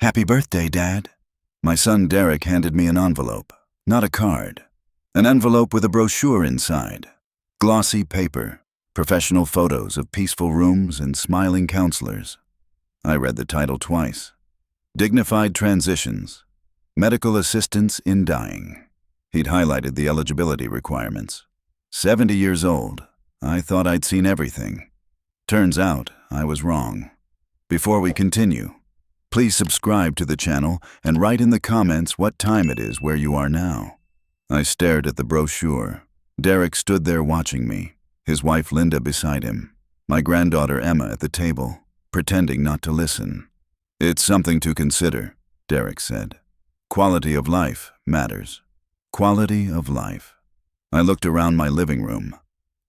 Happy birthday, Dad. My son Derek handed me an envelope, not a card. An envelope with a brochure inside. Glossy paper, professional photos of peaceful rooms and smiling counselors. I read the title twice. Dignified Transitions. Medical Assistance in Dying. He'd highlighted the eligibility requirements. 70 years old. I thought I'd seen everything. Turns out I was wrong. Before we continue, please subscribe to the channel and write in the comments what time it is where you are now. I stared at the brochure. Derek stood there watching me, his wife Linda beside him, my granddaughter Emma at the table, pretending not to listen. It's something to consider, Derek said. Quality of life matters. Quality of life. I looked around my living room.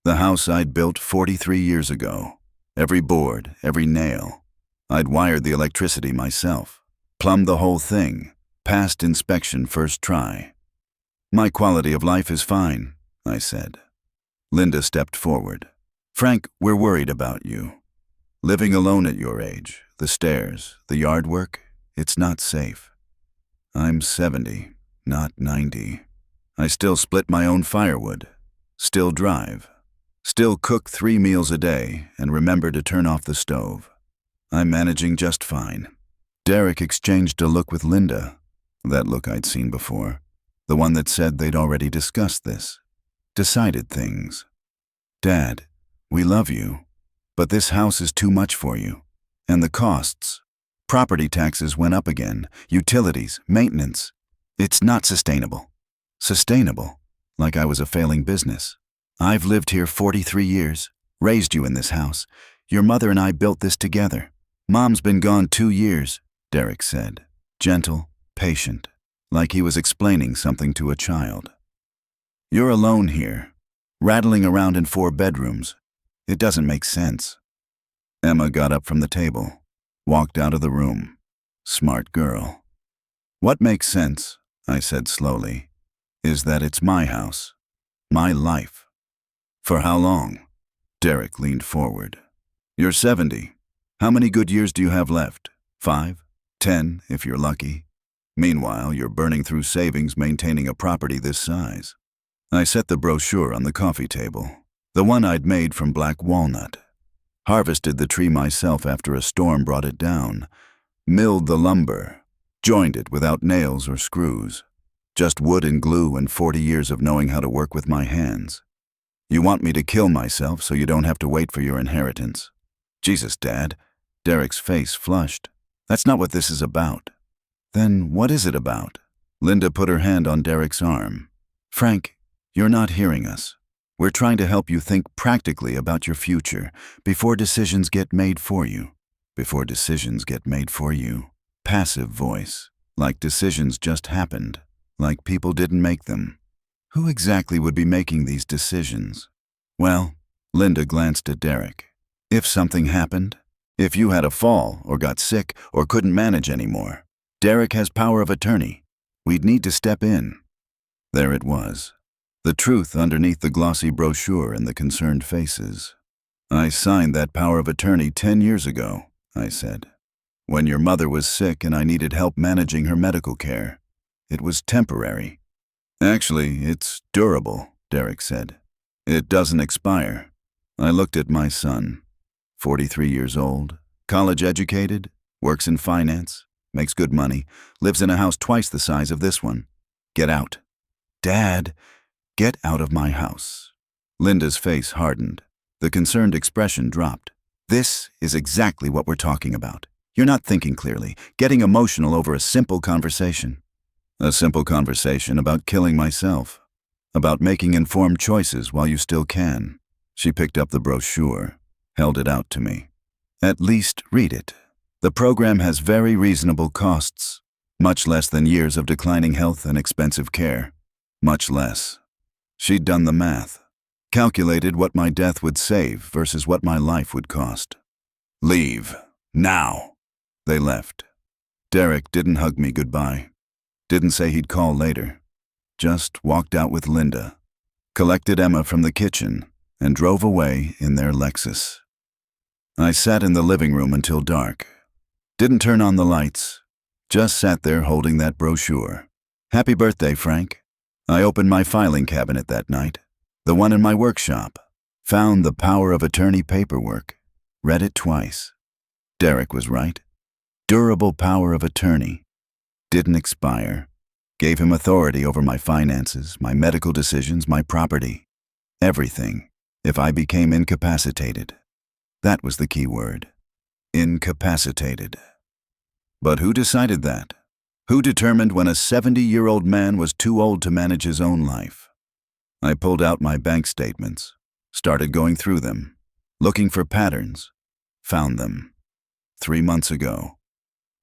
The house I'd built 43 years ago. Every board, every nail. I'd wired the electricity myself. Plumbed the whole thing. Passed inspection first try. My quality of life is fine, I said. Linda stepped forward. Frank, we're worried about you. Living alone at your age, the stairs, the yard work, it's not safe. I'm 70, not 90. I still split my own firewood, still drive, still cook 3 meals a day and remember to turn off the stove. I'm managing just fine. Derek exchanged a look with Linda, that look I'd seen before, the one that said they'd already discussed this, decided things. Dad, we love you, but this house is too much for you. And the costs. Property taxes went up again, utilities, maintenance. It's not sustainable. Sustainable, like I was a failing business. I've lived here 43 years, raised you in this house. Your mother and I built this together. Mom's been gone 2 years, Derek said, gentle, patient, like he was explaining something to a child. You're alone here, rattling around in 4 bedrooms. It doesn't make sense. Emma got up from the table, walked out of the room. Smart girl. What makes sense, I said slowly, is that it's my house, my life. For how long? Derek leaned forward. You're 70. How many good years do you have left? 5? 10, if you're lucky. Meanwhile, you're burning through savings maintaining a property this size. I set the brochure on the coffee table, the one I'd made from black walnut. Harvested the tree myself after a storm brought it down. Milled the lumber. Joined it without nails or screws. Just wood and glue and 40 years of knowing how to work with my hands. You want me to kill myself so you don't have to wait for your inheritance. Jesus, Dad. Derek's face flushed. That's not what this is about. Then what is it about? Linda put her hand on Derek's arm. Frank, you're not hearing us. We're trying to help you think practically about your future before decisions get made for you. Before decisions get made for you. Passive voice. Like decisions just happened. Like people didn't make them. Who exactly would be making these decisions? Well, Linda glanced at Derek. If something happened, if you had a fall or got sick or couldn't manage anymore, Derek has power of attorney. We'd need to step in. There it was. The truth underneath the glossy brochure and the concerned faces. I signed that power of attorney 10 years ago, I said. When your mother was sick and I needed help managing her medical care. It was temporary. Actually, it's durable, Derek said. It doesn't expire. I looked at my son, 43 years old, college educated, works in finance, makes good money, lives in a house twice the size of this one. Get out. Dad, get out of my house. Linda's face hardened. The concerned expression dropped. This is exactly what we're talking about. You're not thinking clearly, getting emotional over a simple conversation. A simple conversation about killing myself. About making informed choices while you still can. She picked up the brochure, held it out to me. At least read it. The program has very reasonable costs. Much less than years of declining health and expensive care. Much less. She'd done the math. Calculated what my death would save versus what my life would cost. Leave. Now. They left. Derek didn't hug me goodbye. Didn't say he'd call later. Just walked out with Linda. Collected Emma from the kitchen and drove away in their Lexus. I sat in the living room until dark. Didn't turn on the lights. Just sat there holding that brochure. Happy birthday, Frank. I opened my filing cabinet that night, the one in my workshop, found the power of attorney paperwork, read it twice. Derek was right. Durable power of attorney. Didn't expire. Gave him authority over my finances, my medical decisions, my property. Everything, if I became incapacitated. That was the key word. Incapacitated. But who decided that? Who determined when a 70-year-old man was too old to manage his own life? I pulled out my bank statements, started going through them, looking for patterns, found them. 3 months ago.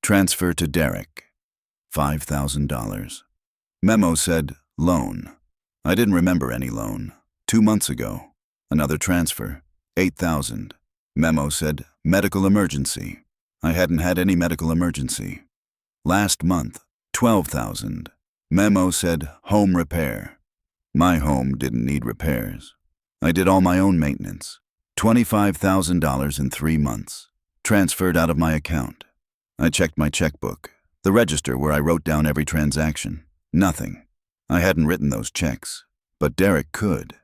Transfer to Derek. $5,000. Memo said, loan. I didn't remember any loan. 2 months ago. Another transfer. $8,000. Memo said, medical emergency. I hadn't had any medical emergency. Last month, $12,000. Memo said, home repair. My home didn't need repairs. I did all my own maintenance. $25,000 in 3 months. Transferred out of my account. I checked my checkbook, the register where I wrote down every transaction. Nothing. I hadn't written those checks, but Derek could.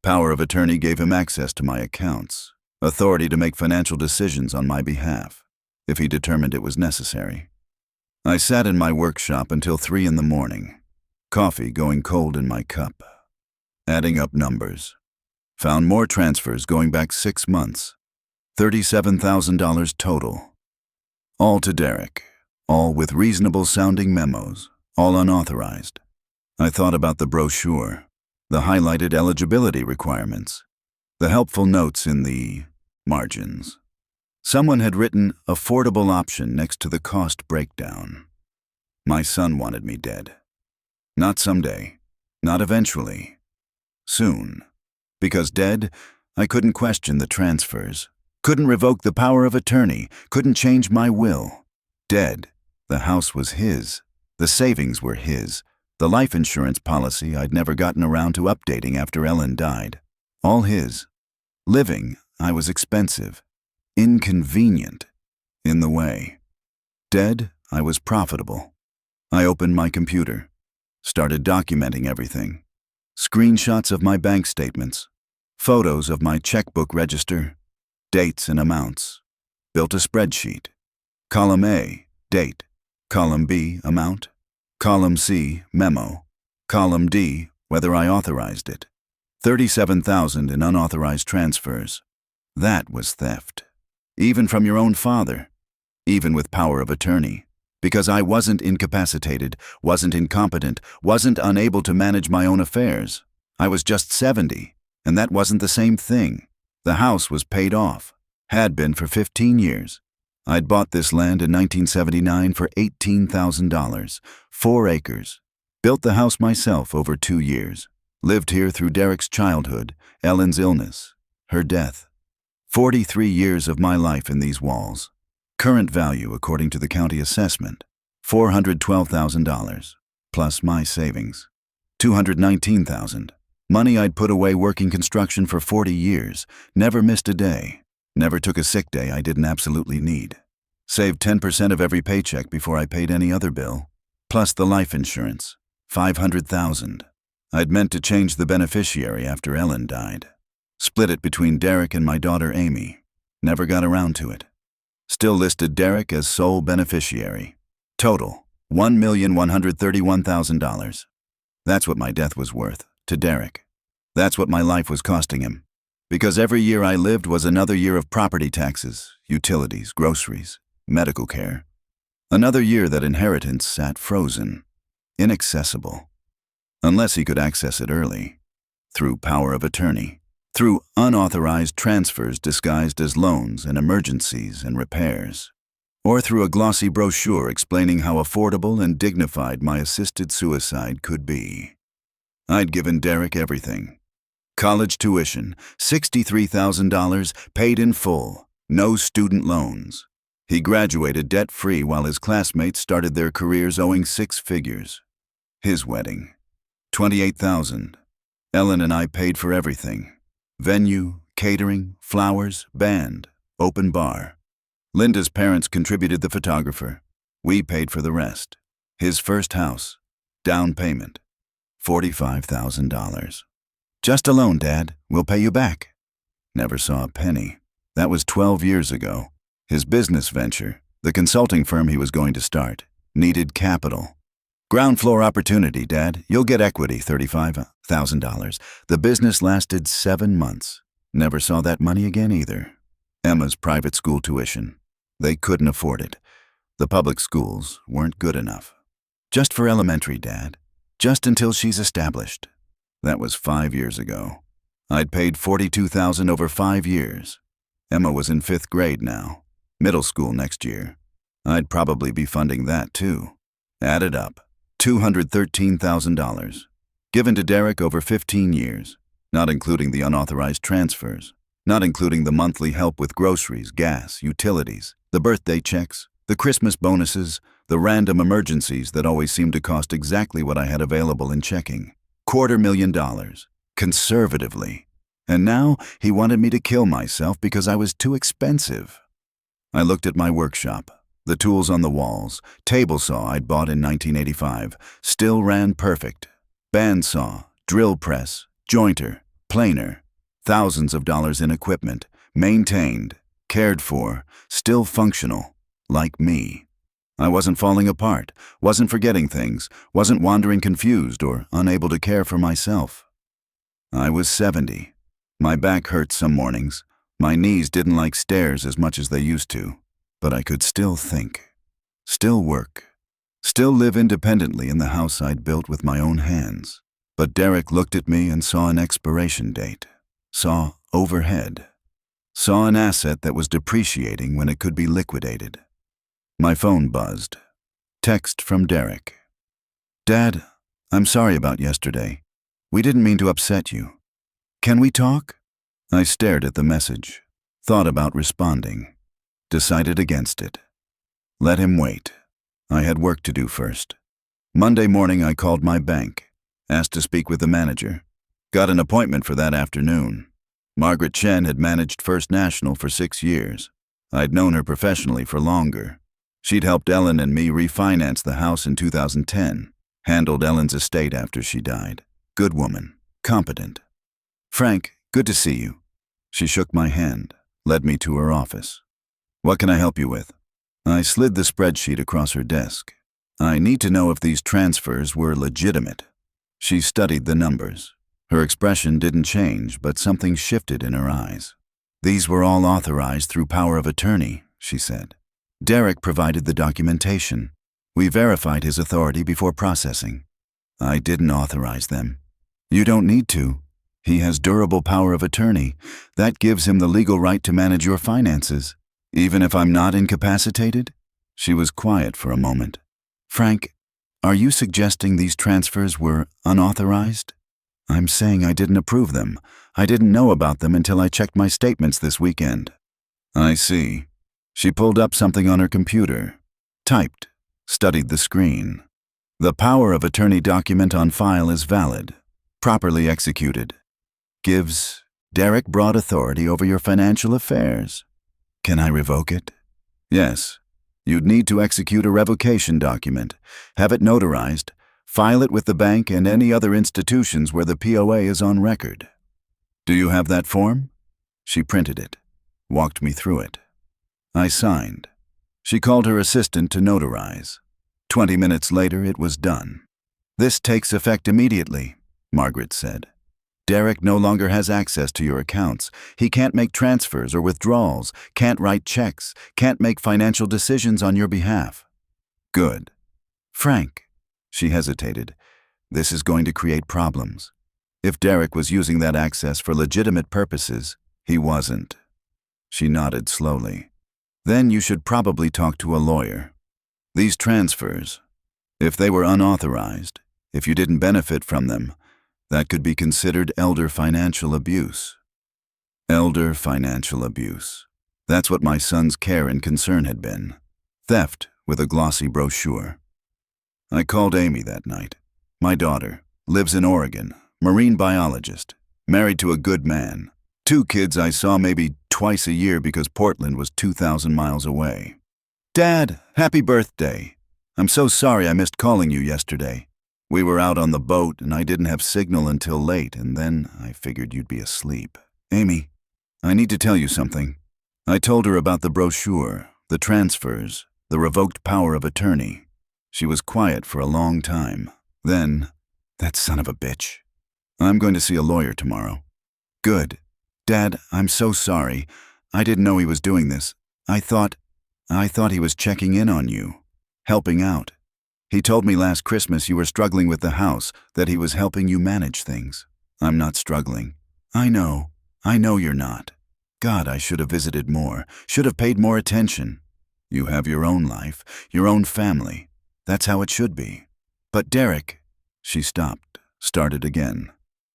Power of attorney gave him access to my accounts, authority to make financial decisions on my behalf, if he determined it was necessary. I sat in my workshop until 3 in the morning, coffee going cold in my cup, adding up numbers. Found more transfers going back 6 months, $37,000 total. All to Derek, all with reasonable-sounding memos, all unauthorized. I thought about the brochure, the highlighted eligibility requirements, the helpful notes in the margins. Someone had written affordable option next to the cost breakdown. My son wanted me dead. Not someday, not eventually. Soon. Because dead, I couldn't question the transfers, couldn't revoke the power of attorney, couldn't change my will. Dead, the house was his, the savings were his, the life insurance policy I'd never gotten around to updating after Ellen died. All his. Living, I was expensive, inconvenient, in the way. Dead, I was profitable. I opened my computer, started documenting everything. Screenshots of my bank statements, photos of my checkbook register, dates and amounts. Built a spreadsheet. Column A, date. Column B, amount. Column C, memo. Column D, whether I authorized it. 37,000 in unauthorized transfers. That was theft. Even from your own father. Even with power of attorney. Because I wasn't incapacitated, wasn't incompetent, wasn't unable to manage my own affairs. I was just 70, and that wasn't the same thing. The house was paid off. Had been for 15 years. I'd bought this land in 1979 for $18,000, 4 acres. Built the house myself over 2 years. Lived here through Derek's childhood, Ellen's illness, her death. 43 years of my life in these walls. Current value, according to the county assessment, $412,000, plus my savings. $219,000. Money I'd put away working construction for 40 years, never missed a day. Never took a sick day I didn't absolutely need. Saved 10% of every paycheck before I paid any other bill. Plus the life insurance, $500,000. I'd meant to change the beneficiary after Ellen died. Split it between Derek and my daughter Amy. Never got around to it. Still listed Derek as sole beneficiary. Total, $1,131,000. That's what my death was worth, to Derek. That's what my life was costing him. Because every year I lived was another year of property taxes, utilities, groceries, medical care. Another year that inheritance sat frozen, inaccessible. Unless he could access it early, through power of attorney, through unauthorized transfers disguised as loans and emergencies and repairs, or through a glossy brochure explaining how affordable and dignified my assisted suicide could be. I'd given Derek everything. College tuition, $63,000, paid in full, no student loans. He graduated debt-free while his classmates started their careers owing 6 figures. His wedding, $28,000. Ellen and I paid for everything. Venue, catering, flowers, band, open bar. Linda's parents contributed the photographer. We paid for the rest. His first house. Down payment. $45,000. Just a loan, Dad. We'll pay you back. Never saw a penny. That was 12 years ago. His business venture, the consulting firm he was going to start, needed capital. Ground floor opportunity, Dad. You'll get equity, $35,000. The business lasted 7 months. Never saw that money again either. Emma's private school tuition. They couldn't afford it. The public schools weren't good enough. Just for elementary, Dad. Just until she's established. That was 5 years ago. I'd paid $42,000 over 5 years. Emma was in 5th grade now. Middle school next year. I'd probably be funding that too. Added up. $213,000. Given to Derek over 15 years. Not including the unauthorized transfers. Not including the monthly help with groceries, gas, utilities, the birthday checks, the Christmas bonuses, the random emergencies that always seemed to cost exactly what I had available in checking. $250,000. Conservatively. And now he wanted me to kill myself because I was too expensive. I looked at my workshop. The tools on the walls, table saw I'd bought in 1985, still ran perfect. Bandsaw, drill press, jointer, planer. Thousands of dollars in equipment, maintained, cared for, still functional, like me. I wasn't falling apart, wasn't forgetting things, wasn't wandering confused or unable to care for myself. I was 70. My back hurt some mornings. My knees didn't like stairs as much as they used to, but I could still think, still work, still live independently in the house I'd built with my own hands. But Derek looked at me and saw an expiration date. Saw overhead. Saw an asset that was depreciating when it could be liquidated. My phone buzzed. Text from Derek. Dad, I'm sorry about yesterday. We didn't mean to upset you. Can we talk? I stared at the message. Thought about responding. Decided against it. Let him wait. I had work to do first. Monday morning I called my bank. Asked to speak with the manager. Got an appointment for that afternoon. Margaret Chen had managed First National for 6 years. I'd known her professionally for longer. She'd helped Ellen and me refinance the house in 2010. Handled Ellen's estate after she died. Good woman. Competent. Frank, good to see you. She shook my hand. Led me to her office. What can I help you with? I slid the spreadsheet across her desk. I need to know if these transfers were legitimate. She studied the numbers. Her expression didn't change, but something shifted in her eyes. These were all authorized through power of attorney, she said. Derek provided the documentation. We verified his authority before processing. I didn't authorize them. You don't need to. He has durable power of attorney. That gives him the legal right to manage your finances. Even if I'm not incapacitated? She was quiet for a moment. Frank, are you suggesting these transfers were unauthorized? I'm saying I didn't approve them. I didn't know about them until I checked my statements this weekend. I see. She pulled up something on her computer. Typed. Studied the screen. The power of attorney document on file is valid. Properly executed. Gives Derek broad authority over your financial affairs. Can I revoke it? Yes. You'd need to execute a revocation document, have it notarized, file it with the bank and any other institutions where the POA is on record. Do you have that form? She printed it, walked me through it. I signed. She called her assistant to notarize. 20 minutes later, it was done. This takes effect immediately, Margaret said. Derek no longer has access to your accounts. He can't make transfers or withdrawals, can't write checks, can't make financial decisions on your behalf. Good. Frank, she hesitated, this is going to create problems. If Derek was using that access for legitimate purposes, he wasn't. She nodded slowly. Then you should probably talk to a lawyer. These transfers, if they were unauthorized, if you didn't benefit from them, that could be considered elder financial abuse. Elder financial abuse. That's what my son's care and concern had been. Theft with a glossy brochure. I called Amy that night. My daughter lives in Oregon, marine biologist, married to a good man. 2 kids I saw maybe twice a year because Portland was 2,000 miles away. Dad, happy birthday. I'm so sorry I missed calling you yesterday. We were out on the boat and I didn't have signal until late, and then I figured you'd be asleep. Amy, I need to tell you something. I told her about the brochure, the transfers, the revoked power of attorney. She was quiet for a long time. Then, that son of a bitch. I'm going to see a lawyer tomorrow. Good. Dad, I'm so sorry. I didn't know he was doing this. I thought he was checking in on you, helping out. He told me last Christmas you were struggling with the house, that he was helping you manage things. I'm not struggling. I know you're not. God, I should have visited more, should have paid more attention. You have your own life, your own family. That's how it should be. But Derek, she stopped, started again.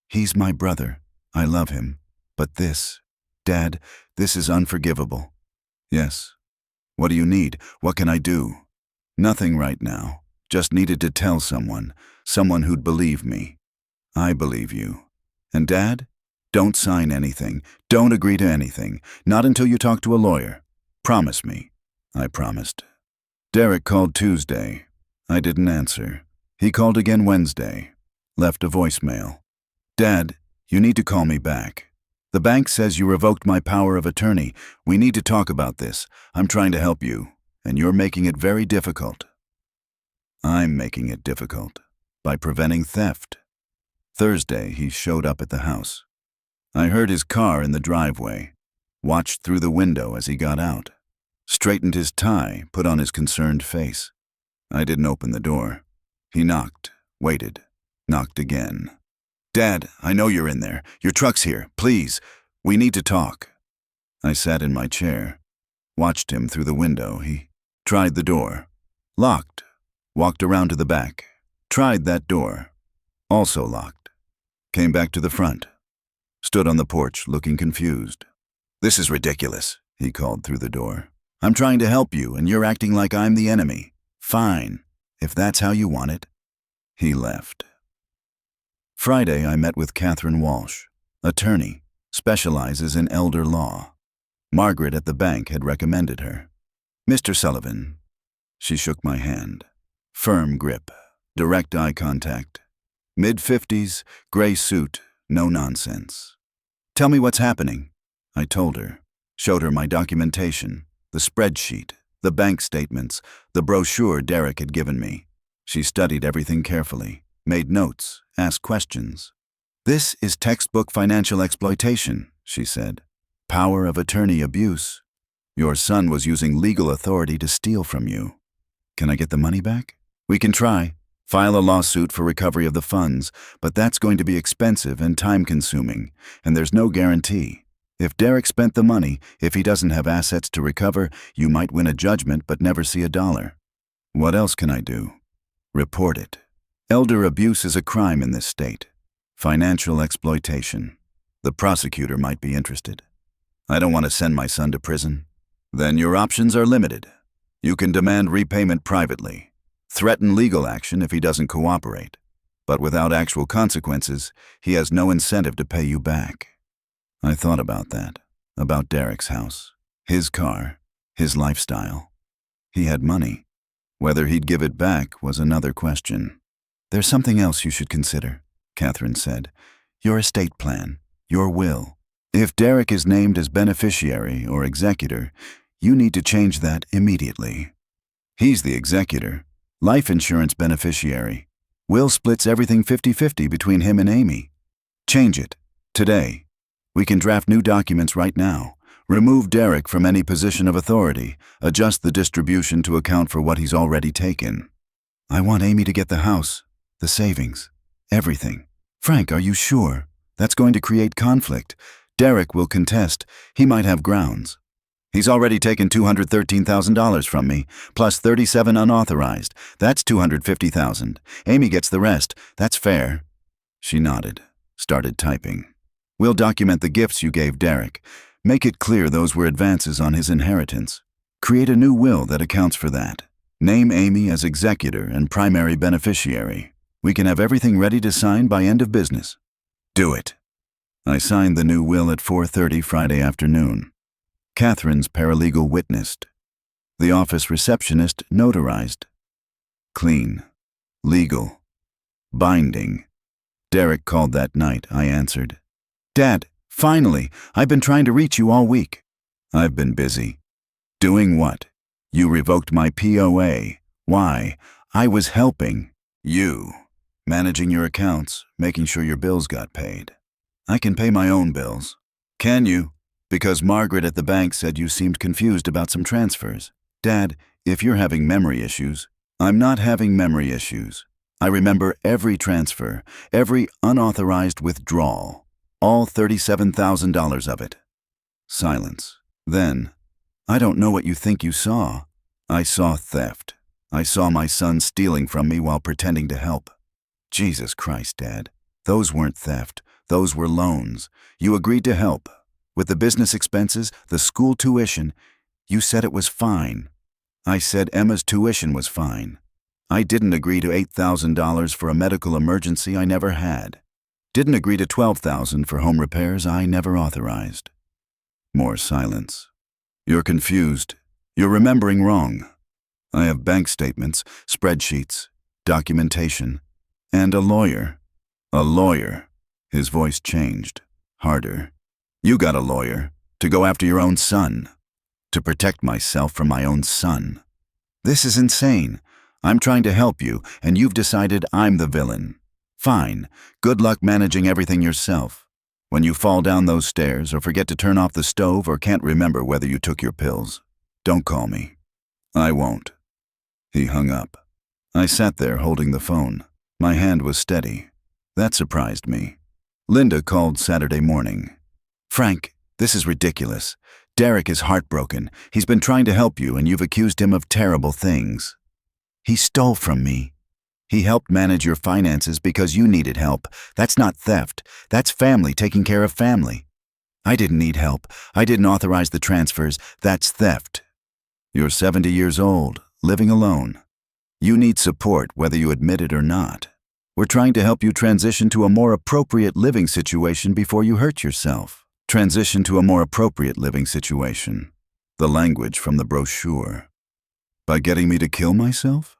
He's my brother. I love him. But this, Dad, this is unforgivable. Yes. What do you need? What can I do? Nothing right now. Just needed to tell someone who'd believe me. I believe you. And Dad, don't sign anything. Don't agree to anything. Not until you talk to a lawyer. Promise me. I promised. Derek called Tuesday. I didn't answer. He called again Wednesday. Left a voicemail. Dad, you need to call me back. The bank says you revoked my power of attorney. We need to talk about this. I'm trying to help you, and you're making it very difficult. I'm making it difficult by preventing theft. Thursday, he showed up at the house. I heard his car in the driveway, watched through the window as he got out, straightened his tie, put on his concerned face. I didn't open the door. He knocked, waited, knocked again. Dad, I know you're in there. Your truck's here. Please, we need to talk. I sat in my chair, watched him through the window. He tried the door. Locked. Walked around to the back. Tried that door. Also locked. Came back to the front. Stood on the porch, looking confused. This is ridiculous, he called through the door. I'm trying to help you, and you're acting like I'm the enemy. Fine, if that's how you want it. He left. Friday, I met with Catherine Walsh, attorney, specializes in elder law. Margaret at the bank had recommended her. Mr. Sullivan. She shook my hand. Firm grip, direct eye contact. Mid-50s, gray suit, no nonsense. Tell me what's happening. I told her, showed her my documentation, the spreadsheet, the bank statements, the brochure Derek had given me. She studied everything carefully, made notes, asked questions. This is textbook financial exploitation, she said. Power of attorney abuse. Your son was using legal authority to steal from you. Can I get the money back? We can try. File a lawsuit for recovery of the funds, but that's going to be expensive and time-consuming, and there's no guarantee. If Derek spent the money, if he doesn't have assets to recover, you might win a judgment but never see a dollar. What else can I do? Report it. Elder abuse is a crime in this state. Financial exploitation. The prosecutor might be interested. I don't want to send my son to prison. Then your options are limited. You can demand repayment privately. Threaten legal action if he doesn't cooperate. But without actual consequences, he has no incentive to pay you back. I thought about that, about Derek's house, his car, his lifestyle. He had money. Whether he'd give it back was another question. There's something else you should consider, Catherine said. Your estate plan, your will. If Derek is named as beneficiary or executor, you need to change that immediately. He's the executor. Life insurance beneficiary. Will splits everything 50-50 between him and Amy. Change it. Today. We can draft new documents right now. Remove Derek from any position of authority. Adjust the distribution to account for what he's already taken. I want Amy to get the house, the savings, everything. Frank, are you sure? That's going to create conflict. Derek will contest. He might have grounds. He's already taken $213,000 from me, plus $37,000 unauthorized. That's $250,000. Amy gets the rest. That's fair. She nodded, started typing. We'll document the gifts you gave Derek. Make it clear those were advances on his inheritance. Create a new will that accounts for that. Name Amy as executor and primary beneficiary. We can have everything ready to sign by end of business. Do it. I signed the new will at 4:30 Friday afternoon. Catherine's paralegal witnessed. The office receptionist notarized. Clean. Legal. Binding. Derek called that night, I answered. Dad, finally, I've been trying to reach you all week. I've been busy. Doing what? You revoked my POA. Why? I was helping. You. Managing your accounts, making sure your bills got paid. I can pay my own bills. Can you? Because Margaret at the bank said you seemed confused about some transfers. Dad, if you're having memory issues, I'm not having memory issues. I remember every transfer, every unauthorized withdrawal, all $37,000 of it. Silence. Then, I don't know what you think you saw. I saw theft. I saw my son stealing from me while pretending to help. Jesus Christ, Dad. Those weren't theft. Those were loans. You agreed to help. With the business expenses, the school tuition, you said it was fine. I said Emma's tuition was fine. I didn't agree to $8,000 for a medical emergency I never had. Didn't agree to $12,000 for home repairs I never authorized. More silence. You're confused. You're remembering wrong. I have bank statements, spreadsheets, documentation, and a lawyer. A lawyer. His voice changed, harder. You got a lawyer to go after your own son, to protect myself from my own son. This is insane. I'm trying to help you, and you've decided I'm the villain. Fine. Good luck managing everything yourself. When you fall down those stairs or forget to turn off the stove or can't remember whether you took your pills, don't call me. I won't. He hung up. I sat there holding the phone. My hand was steady. That surprised me. Linda called Saturday morning. Frank, this is ridiculous. Derek is heartbroken. He's been trying to help you, and you've accused him of terrible things. He stole from me. He helped manage your finances because you needed help. That's not theft. That's family taking care of family. I didn't need help. I didn't authorize the transfers. That's theft. You're 70 years old, living alone. You need support whether you admit it or not. We're trying to help you transition to a more appropriate living situation before you hurt yourself. Transition to a more appropriate living situation. The language from the brochure. By getting me to kill myself?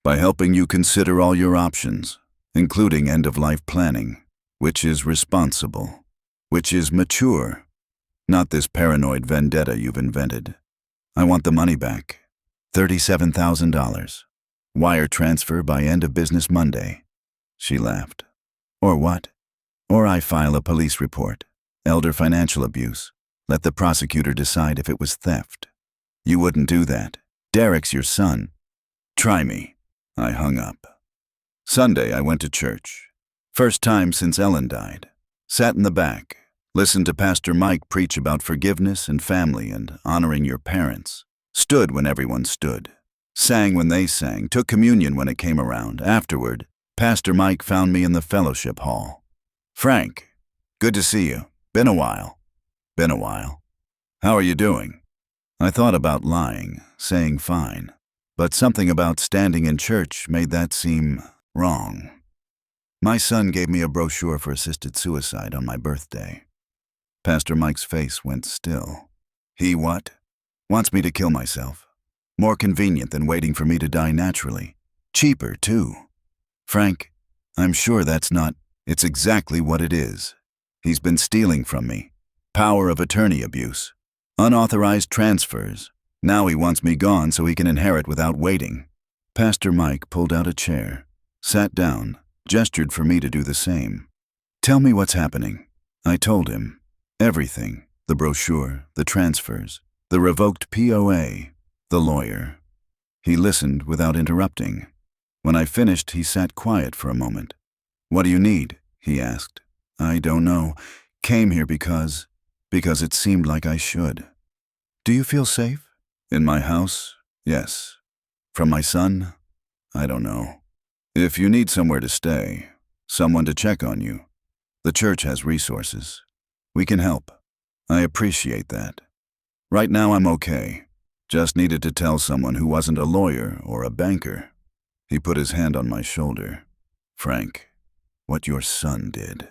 By helping you consider all your options, including end-of-life planning, which is responsible, which is mature, not this paranoid vendetta you've invented. I want the money back. $37,000. Wire transfer by end of business Monday. She laughed. Or what? Or I file a police report. Elder financial abuse. Let the prosecutor decide if it was theft. You wouldn't do that. Derek's your son. Try me. I hung up. Sunday I went to church. First time since Ellen died. Sat in the back. Listened to Pastor Mike preach about forgiveness and family and honoring your parents. Stood when everyone stood. Sang when they sang. Took communion when it came around. Afterward, Pastor Mike found me in the fellowship hall. Frank, good to see you. Been a while. Been a while. How are you doing? I thought about lying, saying fine. But something about standing in church made that seem wrong. My son gave me a brochure for assisted suicide on my birthday. Pastor Mike's face went still. He what? Wants me to kill myself. More convenient than waiting for me to die naturally. Cheaper, too. Frank, I'm sure that's not. It's exactly what it is. He's been stealing from me. Power of attorney abuse. Unauthorized transfers. Now he wants me gone so he can inherit without waiting. Pastor Mike pulled out a chair, sat down, gestured for me to do the same. Tell me what's happening. I told him. Everything. The brochure, the transfers, the revoked POA, the lawyer. He listened without interrupting. When I finished, he sat quiet for a moment. What do you need? He asked. I don't know. Came here because it seemed like I should. Do you feel safe? In my house? Yes. From my son? I don't know. If you need somewhere to stay, someone to check on you, the church has resources. We can help. I appreciate that. Right now I'm okay. Just needed to tell someone who wasn't a lawyer or a banker. He put his hand on my shoulder. Frank, what your son did,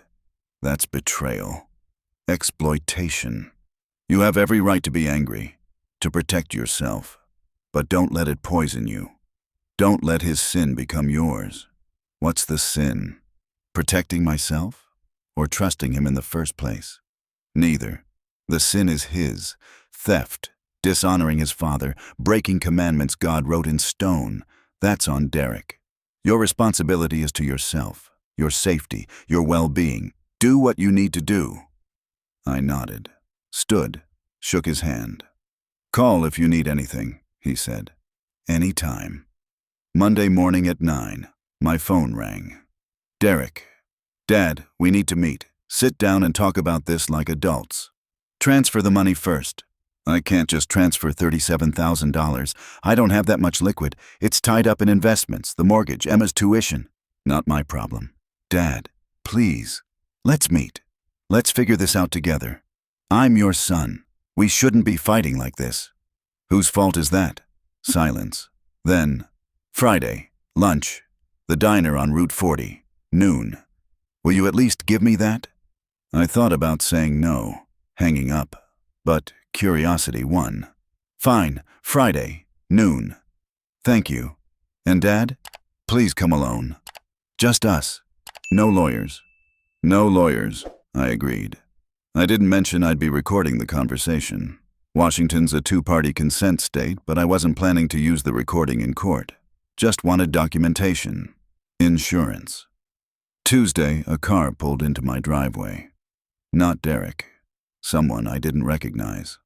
that's betrayal. Exploitation. You have every right to be angry, to protect yourself, but don't let it poison you. Don't let his sin become yours. What's the sin? Protecting myself? Or trusting him in the first place? Neither. The sin is his. Theft, dishonoring his father, breaking commandments God wrote in stone. That's on Derek. Your responsibility is to yourself, your safety, your well-being. Do what you need to do. I nodded, stood, shook his hand. Call if you need anything, he said. Any time. Monday morning at 9, my phone rang. Derek. Dad, we need to meet. Sit down and talk about this like adults. Transfer the money first. I can't just transfer $37,000. I don't have that much liquid. It's tied up in investments, the mortgage, Emma's tuition. Not my problem. Dad, please. Let's meet. Let's figure this out together. I'm your son. We shouldn't be fighting like this. Whose fault is that? Silence. Then, Friday, lunch. The diner on Route 40, noon. Will you at least give me that? I thought about saying no, hanging up, but curiosity won. Fine, Friday, noon. Thank you. And Dad? Please come alone. Just us. No lawyers. No lawyers, I agreed. I didn't mention I'd be recording the conversation. Washington's a two-party consent state, but I wasn't planning to use the recording in court. Just wanted documentation. Insurance. Tuesday, a car pulled into my driveway. Not Derek. Someone I didn't recognize.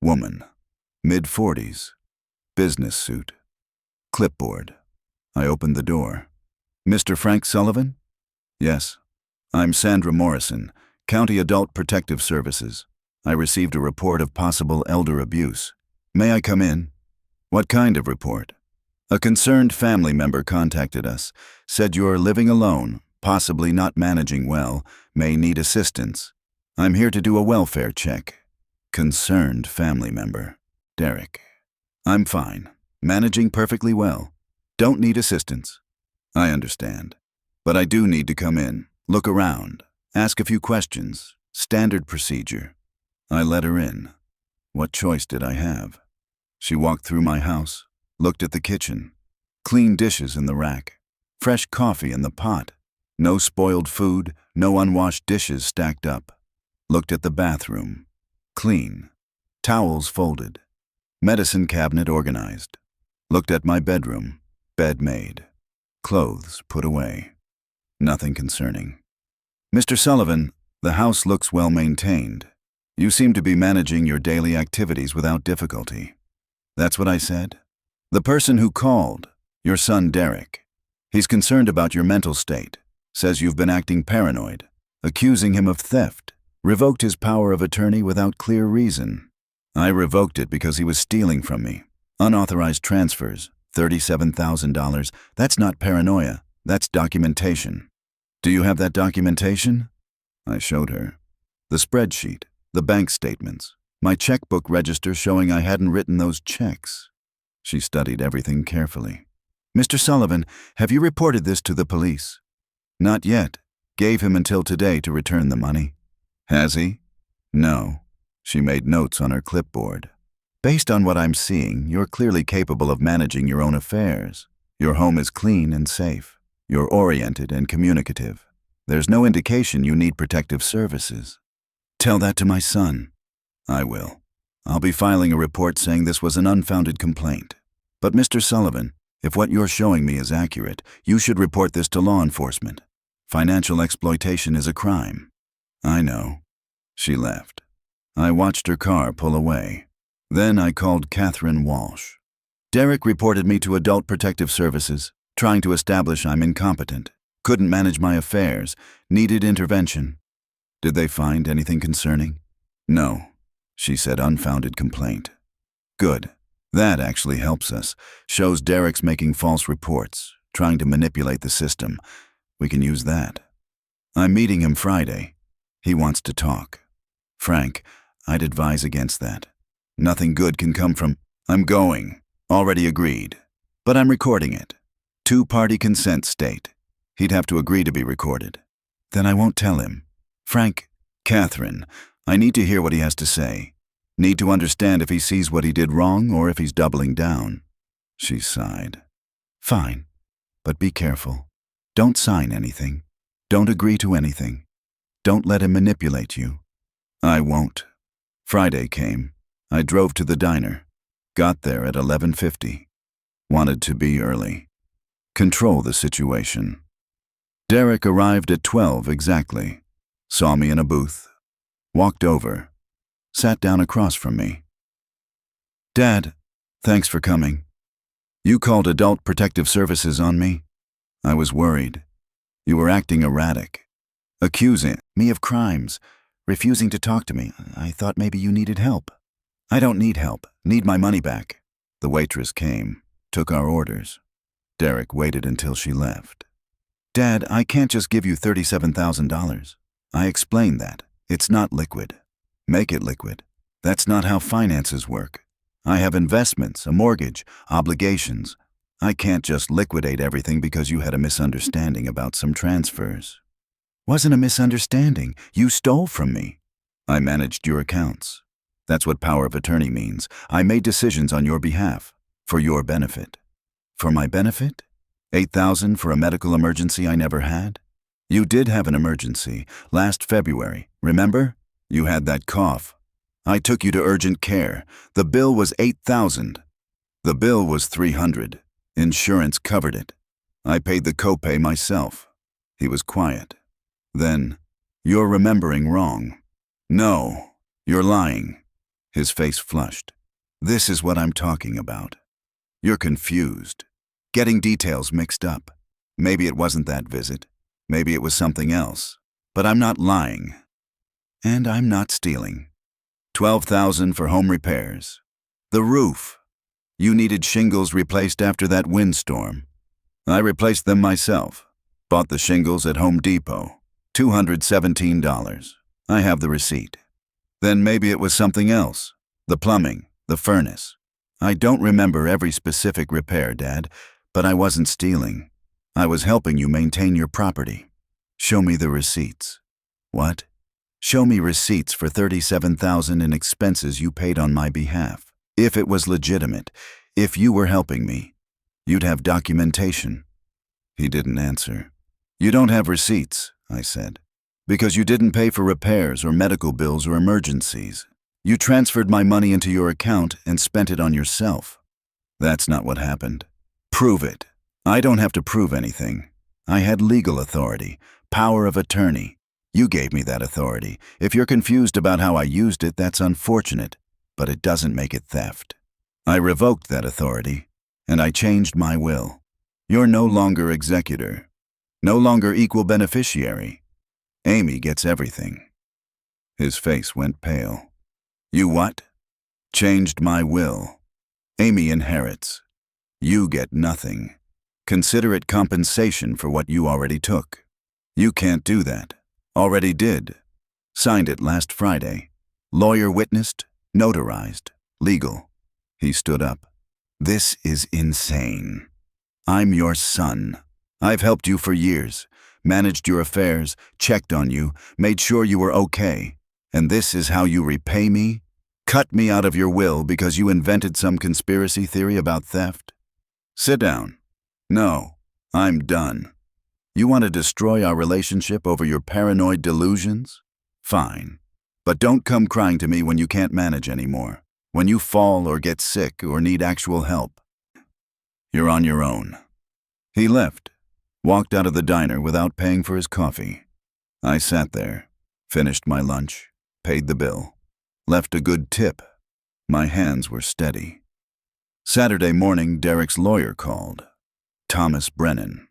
Woman. Mid-40s. Business suit. Clipboard. I opened the door. Mr. Frank Sullivan? Yes. I'm Sandra Morrison, County Adult Protective Services. I received a report of possible elder abuse. May I come in? What kind of report? A concerned family member contacted us, said you're living alone, possibly not managing well, may need assistance. I'm here to do a welfare check. Concerned family member. Derek. I'm fine. Managing perfectly well. Don't need assistance. I understand. But I do need to come in, look around, ask a few questions. Standard procedure. I let her in. What choice did I have? She walked through my house, looked at the kitchen. Clean dishes in the rack. Fresh coffee in the pot. No spoiled food, no unwashed dishes stacked up. Looked at the bathroom. Clean. Towels folded. Medicine cabinet organized. Looked at my bedroom. Bed made. Clothes put away. Nothing concerning. Mr. Sullivan, the house looks well maintained. You seem to be managing your daily activities without difficulty. That's what I said. The person who called, your son Derek. He's concerned about your mental state. Says you've been acting paranoid. Accusing him of theft. Revoked his power of attorney without clear reason. I revoked it because he was stealing from me. Unauthorized transfers, $37,000. That's not paranoia. That's documentation. Do you have that documentation? I showed her. The spreadsheet, the bank statements, my checkbook register showing I hadn't written those checks. She studied everything carefully. Mr. Sullivan, have you reported this to the police? Not yet. Gave him until today to return the money. Has he? No. She made notes on her clipboard. Based on what I'm seeing, you're clearly capable of managing your own affairs. Your home is clean and safe. You're oriented and communicative. There's no indication you need protective services. Tell that to my son. I will. I'll be filing a report saying this was an unfounded complaint. But Mr. Sullivan, if what you're showing me is accurate, you should report this to law enforcement. Financial exploitation is a crime. I know. She left. I watched her car pull away. Then I called Catherine Walsh. Derek reported me to Adult Protective Services, trying to establish I'm incompetent, couldn't manage my affairs, needed intervention. Did they find anything concerning? No. She said unfounded complaint. Good. That actually helps us. Shows Derek's making false reports, trying to manipulate the system. We can use that. I'm meeting him Friday. He wants to talk. Frank, I'd advise against that. Nothing good can come from... I'm going. Already agreed. But I'm recording it. Two-party consent state. He'd have to agree to be recorded. Then I won't tell him. Frank, Catherine, I need to hear what he has to say. Need to understand if he sees what he did wrong or if he's doubling down. She sighed. Fine, but be careful. Don't sign anything. Don't agree to anything. Don't let him manipulate you. I won't. Friday came. I drove to the diner. Got there at 11:50. Wanted to be early. Control the situation. Derek arrived at 12 exactly. Saw me in a booth. Walked over. Sat down across from me. Dad, thanks for coming. You called Adult Protective Services on me? I was worried. You were acting erratic. Accusing me of crimes. Refusing to talk to me. I thought maybe you needed help. I don't need help. Need my money back. The waitress came. Took our orders. Derek waited until she left. Dad, I can't just give you $37,000. I explained that. It's not liquid. Make it liquid. That's not how finances work. I have investments, a mortgage, obligations. I can't just liquidate everything because you had a misunderstanding about some transfers. Wasn't a misunderstanding. You stole from me. I managed your accounts. That's what power of attorney means. I made decisions on your behalf. For your benefit. For my benefit? $8,000 for a medical emergency I never had? You did have an emergency, last February, remember? You had that cough. I took you to urgent care. The bill was $8,000. The bill was $300. Insurance covered it. I paid the copay myself. He was quiet. Then, you're remembering wrong. No, you're lying. His face flushed. This is what I'm talking about. You're confused. Getting details mixed up. Maybe it wasn't that visit. Maybe it was something else. But I'm not lying. And I'm not stealing. $12,000 for home repairs. The roof. You needed shingles replaced after that windstorm. I replaced them myself. Bought the shingles at Home Depot. $217. I have the receipt. Then maybe it was something else. The plumbing, the furnace. I don't remember every specific repair, Dad, but I wasn't stealing. I was helping you maintain your property. Show me the receipts. What? Show me receipts for $37,000 in expenses you paid on my behalf. If it was legitimate, if you were helping me, you'd have documentation. He didn't answer. You don't have receipts, I said, because you didn't pay for repairs or medical bills or emergencies. You transferred my money into your account and spent it on yourself. That's not what happened. Prove it. I don't have to prove anything. I had legal authority, power of attorney. You gave me that authority. If you're confused about how I used it, that's unfortunate, but it doesn't make it theft. I revoked that authority, and I changed my will. You're no longer executor, no longer equal beneficiary. Amy gets everything. His face went pale. You what? Changed my will. Amy inherits. You get nothing. Consider it compensation for what you already took. You can't do that. Already did. Signed it last Friday. Lawyer witnessed, notarized, legal. He stood up. This is insane. I'm your son. I've helped you for years, managed your affairs, checked on you, made sure you were okay. And this is how you repay me? Cut me out of your will because you invented some conspiracy theory about theft? Sit down. No, I'm done. You want to destroy our relationship over your paranoid delusions? Fine. But don't come crying to me when you can't manage anymore, when you fall or get sick or need actual help. You're on your own. He left, walked out of the diner without paying for his coffee. I sat there, finished my lunch, paid the bill, left a good tip. My hands were steady. Saturday morning, Derek's lawyer called. Thomas Brennan,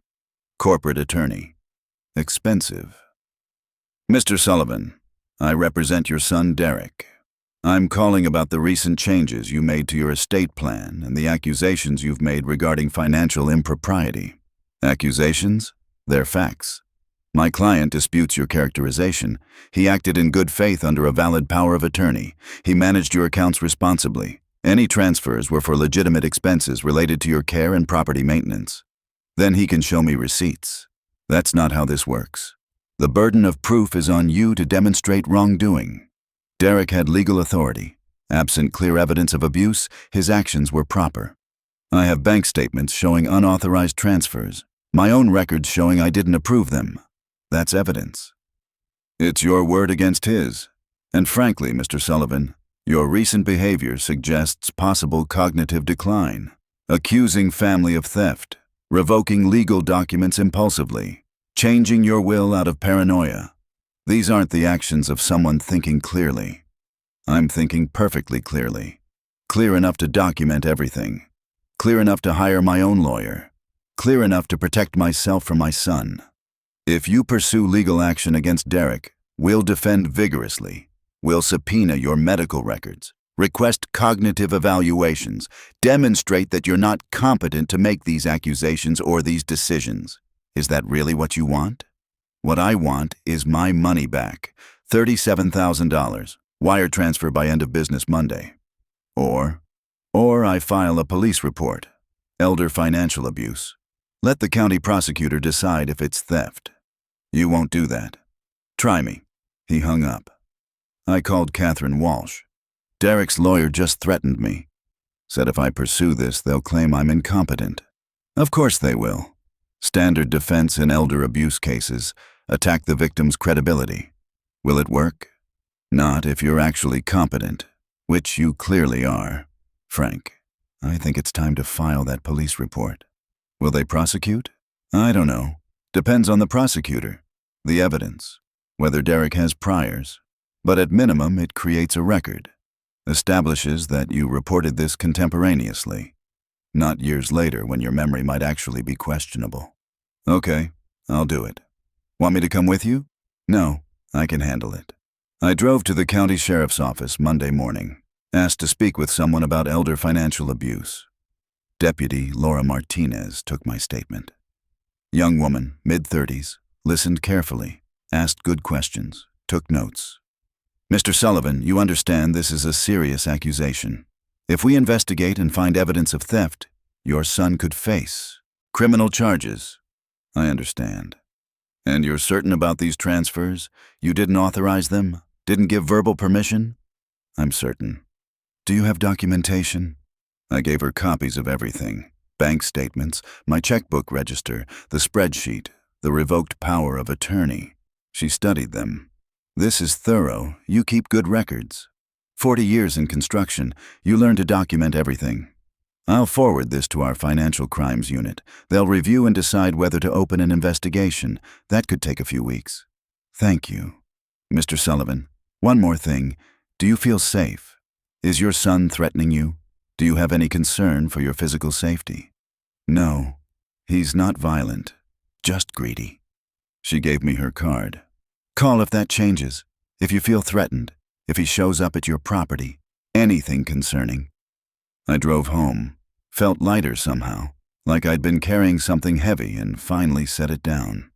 corporate attorney. Expensive. Mr. Sullivan, I represent your son Derek. I'm calling about the recent changes you made to your estate plan and the accusations you've made regarding financial impropriety. Accusations? They're facts. My client disputes your characterization. He acted in good faith under a valid power of attorney. He managed your accounts responsibly. Any transfers were for legitimate expenses related to your care and property maintenance. Then he can show me receipts. That's not how this works. The burden of proof is on you to demonstrate wrongdoing. Derek had legal authority. Absent clear evidence of abuse, his actions were proper. I have bank statements showing unauthorized transfers, my own records showing I didn't approve them. That's evidence. It's your word against his. And frankly, Mr. Sullivan, your recent behavior suggests possible cognitive decline. Accusing family of theft, revoking legal documents impulsively, changing your will out of paranoia. These aren't the actions of someone thinking clearly. I'm thinking perfectly clearly. Clear enough to document everything. Clear enough to hire my own lawyer. Clear enough to protect myself from my son. If you pursue legal action against Derek, we'll defend vigorously. We'll subpoena your medical records, request cognitive evaluations, demonstrate that you're not competent to make these accusations or these decisions. Is that really what you want? What I want is my money back, $37,000, wire transfer by end of business Monday. Or I file a police report, elder financial abuse. Let the county prosecutor decide if it's theft. You won't do that. Try me. He hung up. I called Catherine Walsh. Derek's lawyer just threatened me. Said if I pursue this, they'll claim I'm incompetent. Of course they will. Standard defense in elder abuse cases, attack the victim's credibility. Will it work? Not if you're actually competent, which you clearly are. Frank, I think it's time to file that police report. Will they prosecute? I don't know. Depends on the prosecutor, the evidence, whether Derek has priors. But at minimum, it creates a record. Establishes that you reported this contemporaneously, not years later when your memory might actually be questionable. Okay, I'll do it. Want me to come with you? No, I can handle it. I drove to the county sheriff's office Monday morning, asked to speak with someone about elder financial abuse. Deputy Laura Martinez took my statement. Young woman, mid-30s, listened carefully, asked good questions, took notes. Mr. Sullivan, you understand this is a serious accusation. If we investigate and find evidence of theft, your son could face criminal charges. I understand. And you're certain about these transfers? You didn't authorize them? Didn't give verbal permission? I'm certain. Do you have documentation? I gave her copies of everything. Bank statements, my checkbook register, the spreadsheet, the revoked power of attorney. She studied them. This is thorough. You keep good records. 40 years in construction, you learn to document everything. I'll forward this to our financial crimes unit. They'll review and decide whether to open an investigation. That could take a few weeks. Thank you. Mr. Sullivan, one more thing. Do you feel safe? Is your son threatening you? Do you have any concern for your physical safety? No. He's not violent, just greedy. She gave me her card. Call if that changes, if you feel threatened, if he shows up at your property, anything concerning. I drove home, felt lighter somehow, like I'd been carrying something heavy and finally set it down.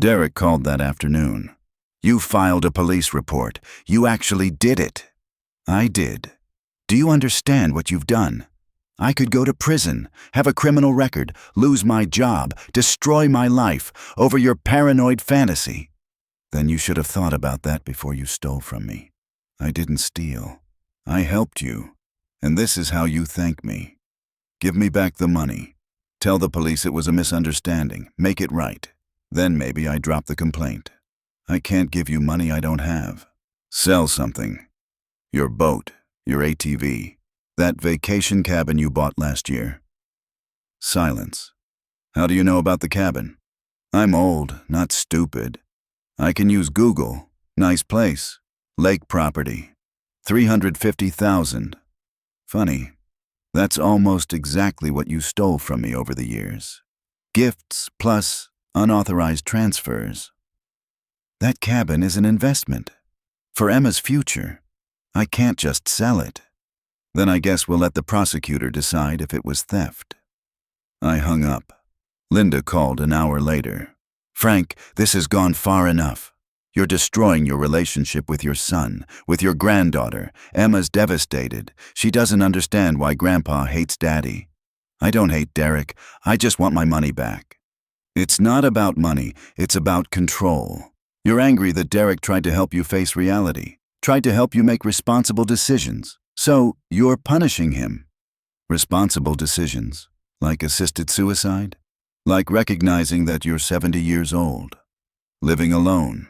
Derek called that afternoon. You filed a police report. You actually did it. I did. Do you understand what you've done? I could go to prison, have a criminal record, lose my job, destroy my life over your paranoid fantasy. Then you should have thought about that before you stole from me. I didn't steal. I helped you. And this is how you thank me. Give me back the money. Tell the police it was a misunderstanding. Make it right. Then maybe I drop the complaint. I can't give you money I don't have. Sell something. Your boat, your ATV, that vacation cabin you bought last year. Silence. How do you know about the cabin? I'm old, not stupid. I can use Google. Nice place. Lake property. $350,000. Funny. That's almost exactly what you stole from me over the years. Gifts plus unauthorized transfers. That cabin is an investment. For Emma's future. I can't just sell it. Then I guess we'll let the prosecutor decide if it was theft. I hung up. Linda called an hour later. Frank, this has gone far enough. You're destroying your relationship with your son, with your granddaughter. Emma's devastated. She doesn't understand why Grandpa hates Daddy. I don't hate Derek. I just want my money back. It's not about money. It's about control. You're angry that Derek tried to help you face reality, tried to help you make responsible decisions. So you're punishing him. Responsible decisions, like assisted suicide, like recognizing that you're 70 years old, living alone,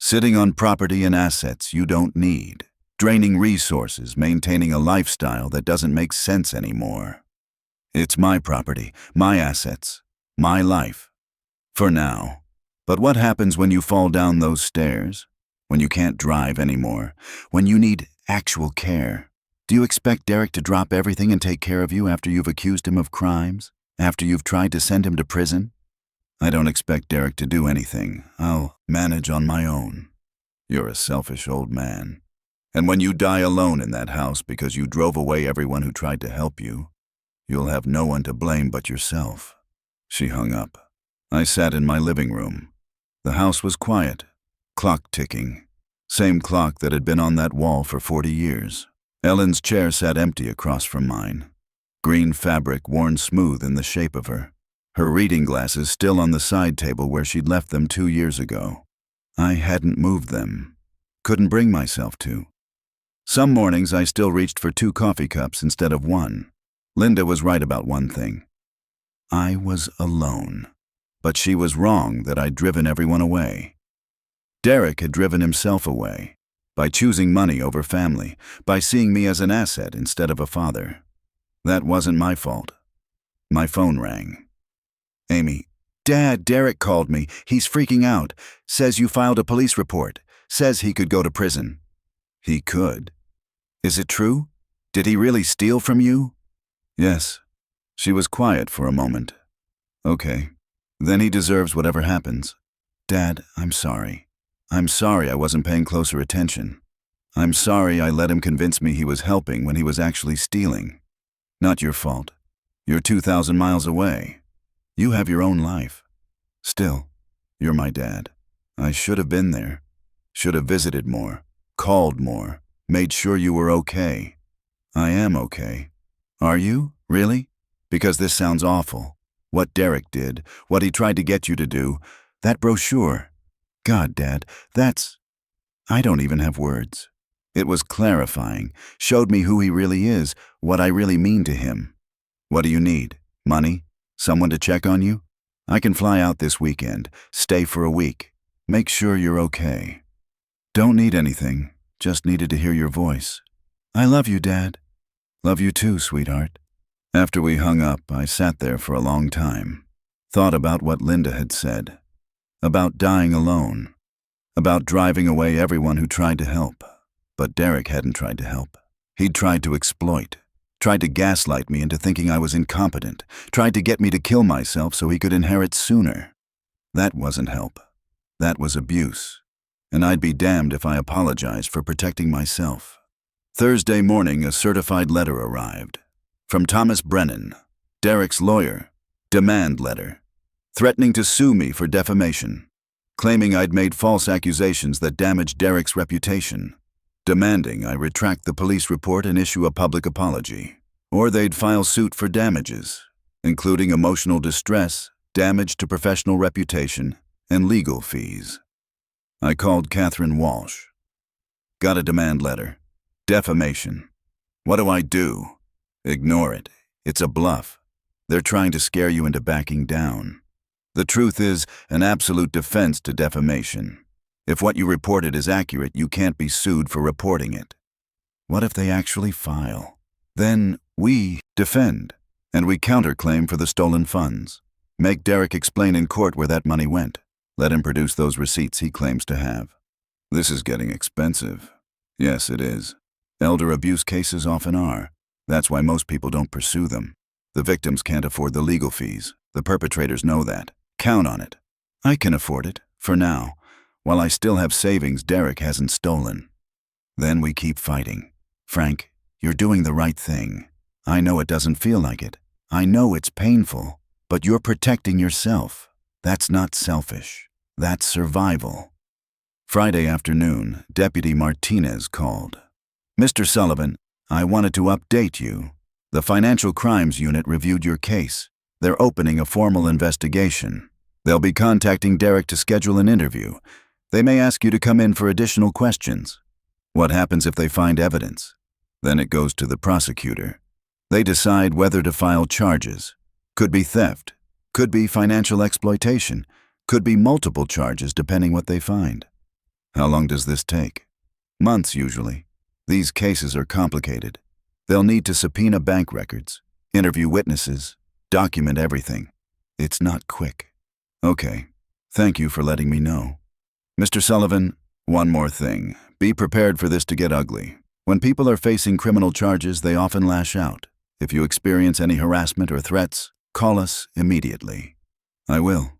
sitting on property and assets you don't need, draining resources, maintaining a lifestyle that doesn't make sense anymore. It's my property, my assets, my life. For now. But what happens when you fall down those stairs? When you can't drive anymore? When you need actual care? Do you expect Derek to drop everything and take care of you after you've accused him of crimes? After you've tried to send him to prison? I don't expect Derek to do anything. I'll manage on my own. You're a selfish old man. And when you die alone in that house because you drove away everyone who tried to help you, you'll have no one to blame but yourself. She hung up. I sat in my living room. The house was quiet, clock ticking. Same clock that had been on that wall for 40 years. Ellen's chair sat empty across from mine. Green fabric worn smooth in the shape of her. Her reading glasses still on the side table where she'd left them 2 years ago. I hadn't moved them. Couldn't bring myself to. Some mornings I still reached for 2 coffee cups instead of 1. Linda was right about one thing. I was alone. But she was wrong that I'd driven everyone away. Derek had driven himself away, by choosing money over family, by seeing me as an asset instead of a father. That wasn't my fault. My phone rang. Amy, Dad, Derek called me. He's freaking out. Says you filed a police report. Says he could go to prison. He could. Is it true? Did he really steal from you? Yes. She was quiet for a moment. Okay. Then he deserves whatever happens. Dad, I'm sorry. I'm sorry I wasn't paying closer attention. I'm sorry I let him convince me he was helping when he was actually stealing. Not your fault. You're 2,000 miles away. You have your own life. Still, you're my dad. I should have been there. Should have visited more, called more, made sure you were okay. I am okay. Are you? Really? Because this sounds awful. What Derek did, what he tried to get you to do, that brochure. God, Dad, I don't even have words. It was clarifying, showed me who he really is, what I really mean to him. What do you need? Money? Someone to check on you? I can fly out this weekend, stay for a week. Make sure you're okay. Don't need anything, just needed to hear your voice. I love you, Dad. Love you too, sweetheart. After we hung up, I sat there for a long time. Thought about what Linda had said. About dying alone. About driving away everyone who tried to help. But Derek hadn't tried to help. He'd tried to exploit. Tried to gaslight me into thinking I was incompetent. Tried to get me to kill myself so he could inherit sooner. That wasn't help. That was abuse. And I'd be damned if I apologized for protecting myself. Thursday morning, a certified letter arrived. From Thomas Brennan, Derek's lawyer, demand letter, threatening to sue me for defamation, claiming I'd made false accusations that damaged Derek's reputation, demanding I retract the police report and issue a public apology, or they'd file suit for damages, including emotional distress, damage to professional reputation, and legal fees. I called Catherine Walsh. Got a demand letter. Defamation. What do I do? Ignore it. It's a bluff. They're trying to scare you into backing down. The truth is an absolute defense to defamation. If what you reported is accurate, you can't be sued for reporting it. What if they actually file? Then we defend, and we counterclaim for the stolen funds. Make Derek explain in court where that money went. Let him produce those receipts he claims to have. This is getting expensive. Yes, it is. Elder abuse cases often are. That's why most people don't pursue them. The victims can't afford the legal fees. The perpetrators know that. Count on it. I can afford it, for now, while I still have savings Derek hasn't stolen. Then we keep fighting. Frank, you're doing the right thing. I know it doesn't feel like it. I know it's painful, but you're protecting yourself. That's not selfish. That's survival. Friday afternoon, Deputy Martinez called. Mr. Sullivan, I wanted to update you. The Financial Crimes Unit reviewed your case. They're opening a formal investigation. They'll be contacting Derek to schedule an interview. They may ask you to come in for additional questions. What happens if they find evidence? Then it goes to the prosecutor. They decide whether to file charges. Could be theft, could be financial exploitation, could be multiple charges depending what they find. How long does this take? Months usually. These cases are complicated. They'll need to subpoena bank records, interview witnesses, document everything. It's not quick. Okay, thank you for letting me know. Mr. Sullivan, one more thing. Be prepared for this to get ugly. When people are facing criminal charges, they often lash out. If you experience any harassment or threats, call us immediately. I will.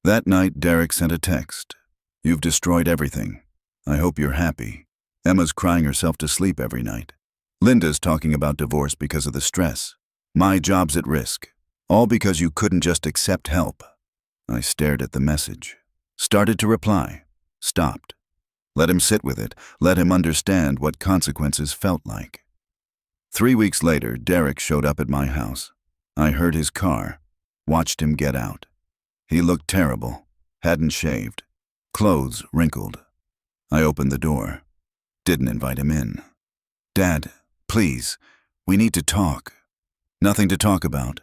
That night, Derek sent a text. You've destroyed everything. I hope you're happy. Emma's crying herself to sleep every night. Linda's talking about divorce because of the stress. My job's at risk. All because you couldn't just accept help. I stared at the message. Started to reply. Stopped. Let him sit with it. Let him understand what consequences felt like. 3 weeks later, Derek showed up at my house. I heard his car. Watched him get out. He looked terrible. Hadn't shaved. Clothes wrinkled. I opened the door. Didn't invite him in. Dad, please, we need to talk. Nothing to talk about.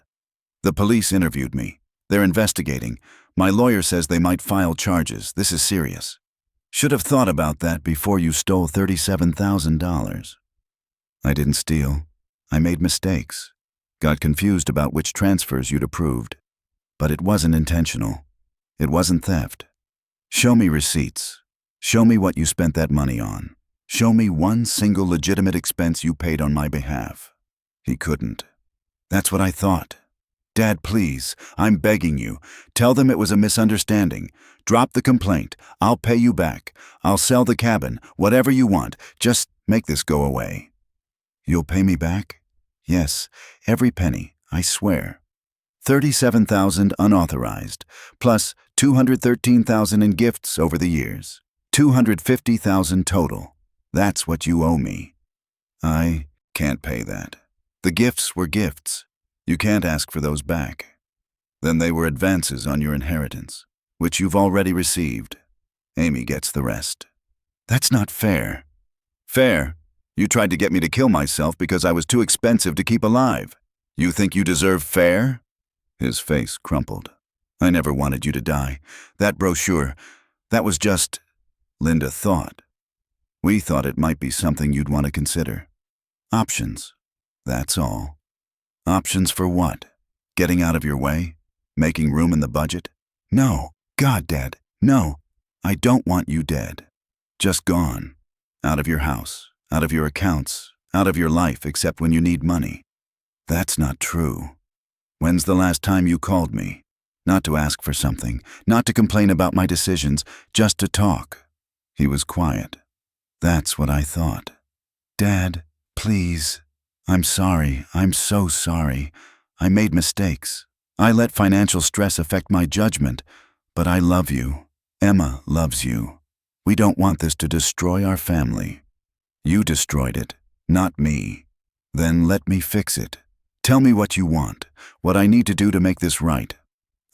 The police interviewed me. They're investigating. My lawyer says they might file charges. This is serious. Should have thought about that before you stole $37,000. I didn't steal. I made mistakes. Got confused about which transfers you'd approved. But it wasn't intentional. It wasn't theft. Show me receipts. Show me what you spent that money on. Show me one single legitimate expense you paid on my behalf. He couldn't. That's what I thought. Dad, please, I'm begging you. Tell them it was a misunderstanding. Drop the complaint. I'll pay you back. I'll sell the cabin. Whatever you want. Just make this go away. You'll pay me back? Yes, every penny, I swear. $37,000 unauthorized, plus $213,000 in gifts over the years. $250,000 total. That's what you owe me. I can't pay that. The gifts were gifts. You can't ask for those back. Then they were advances on your inheritance, which you've already received. Amy gets the rest. That's not fair. Fair? You tried to get me to kill myself because I was too expensive to keep alive. You think you deserve fair? His face crumpled. I never wanted you to die. That brochure, that was just... Linda thought. We thought it might be something you'd want to consider. Options. That's all. Options for what? Getting out of your way? Making room in the budget? No. God, Dad, no. I don't want you dead. Just gone. Out of your house, out of your accounts, out of your life except when you need money. That's not true. When's the last time you called me? Not to ask for something, not to complain about my decisions, just to talk. He was quiet. That's what I thought. Dad, please. I'm sorry. I'm so sorry. I made mistakes. I let financial stress affect my judgment, but I love you. Emma loves you. We don't want this to destroy our family. You destroyed it, not me. Then let me fix it. Tell me what you want, what I need to do to make this right.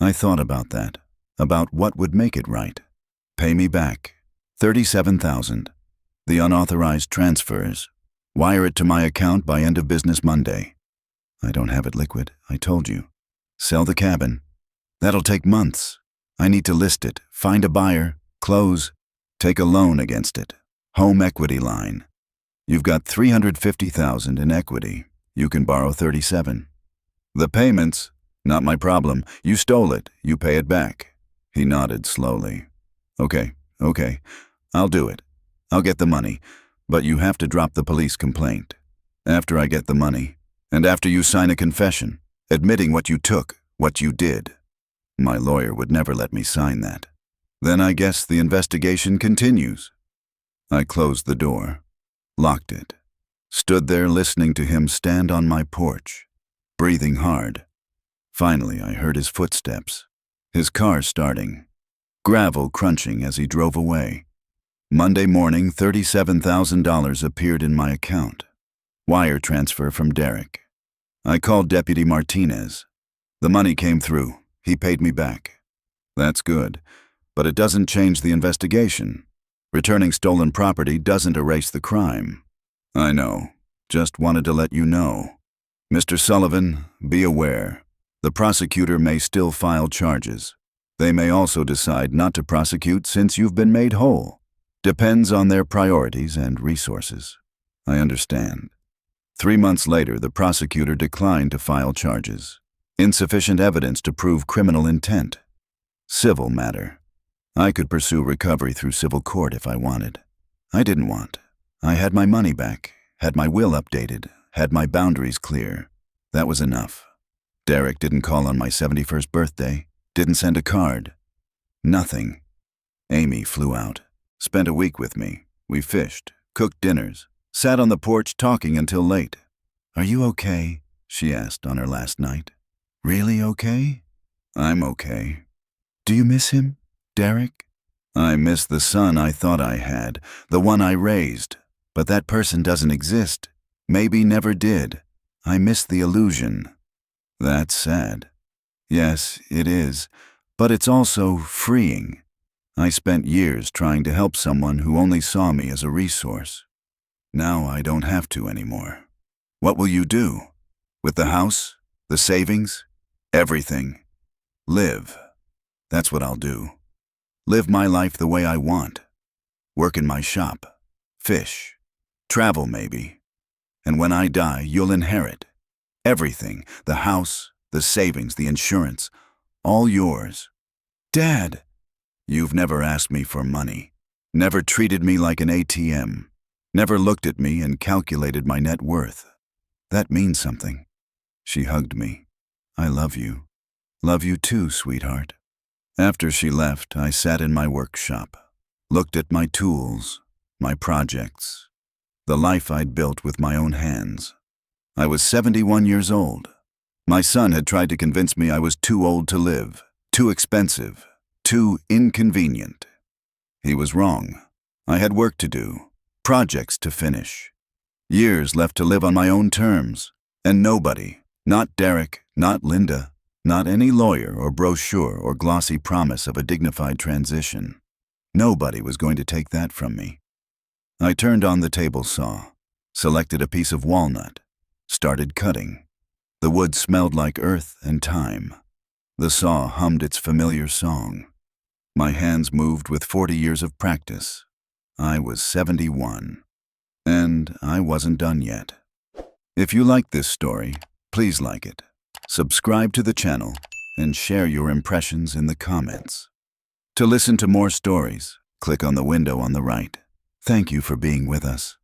I thought about that, about what would make it right. Pay me back. $37,000. The unauthorized transfers. Wire it to my account by end of business Monday. I don't have it liquid, I told you. Sell the cabin. That'll take months. I need to list it, find a buyer, close, take a loan against it. Home equity line. You've got $350,000 in equity. You can borrow $37,000. The payments, not my problem. You stole it. You pay it back. He nodded slowly. Okay. I'll do it. I'll get the money, but you have to drop the police complaint. After I get the money, and after you sign a confession, admitting what you took, what you did. My lawyer would never let me sign that. Then I guess the investigation continues. I closed the door, locked it, stood there listening to him stand on my porch, breathing hard. Finally, I heard his footsteps, his car starting, gravel crunching as he drove away. Monday morning, $37,000 appeared in my account. Wire transfer from Derek. I called Deputy Martinez. The money came through. He paid me back. That's good, but it doesn't change the investigation. Returning stolen property doesn't erase the crime. I know. Just wanted to let you know. Mr. Sullivan, be aware. The prosecutor may still file charges. They may also decide not to prosecute since you've been made whole. Depends on their priorities and resources. I understand. 3 months later, the prosecutor declined to file charges. Insufficient evidence to prove criminal intent. Civil matter. I could pursue recovery through civil court if I wanted. I didn't want. I had my money back, had my will updated, had my boundaries clear. That was enough. Derek didn't call on my 71st birthday, didn't send a card. Nothing. Amy flew out, spent a week with me. We fished, cooked dinners, sat on the porch talking until late. "Are you okay?" she asked on her last night. "Really okay?" "I'm okay." "Do you miss him, Derek?" "I miss the son I thought I had, the one I raised. But that person doesn't exist. Maybe never did. I miss the illusion." "That's sad." "Yes, it is. But it's also freeing. I spent years trying to help someone who only saw me as a resource. Now I don't have to anymore." "What will you do? With the house, the savings, everything?" "Live. That's what I'll do. Live my life the way I want. Work in my shop. Fish. Travel maybe. And when I die, you'll inherit. Everything, the house, the savings, the insurance, all yours." "Dad!" "You've never asked me for money. Never treated me like an ATM. Never looked at me and calculated my net worth. That means something." She hugged me. "I love you. Love you too, sweetheart." After she left, I sat in my workshop, looked at my tools, my projects, the life I'd built with my own hands. I was 71 years old. My son had tried to convince me I was too old to live, too expensive, too inconvenient. He was wrong. I had work to do, projects to finish, years left to live on my own terms, and nobody, not Derek, not Linda, not any lawyer or brochure or glossy promise of a dignified transition. Nobody was going to take that from me. I turned on the table saw, selected a piece of walnut, started cutting. The wood smelled like earth and time. The saw hummed its familiar song. My hands moved with 40 years of practice. I was 71. And I wasn't done yet. If you like this story, please like it, subscribe to the channel, and share your impressions in the comments. To listen to more stories, click on the window on the right. Thank you for being with us.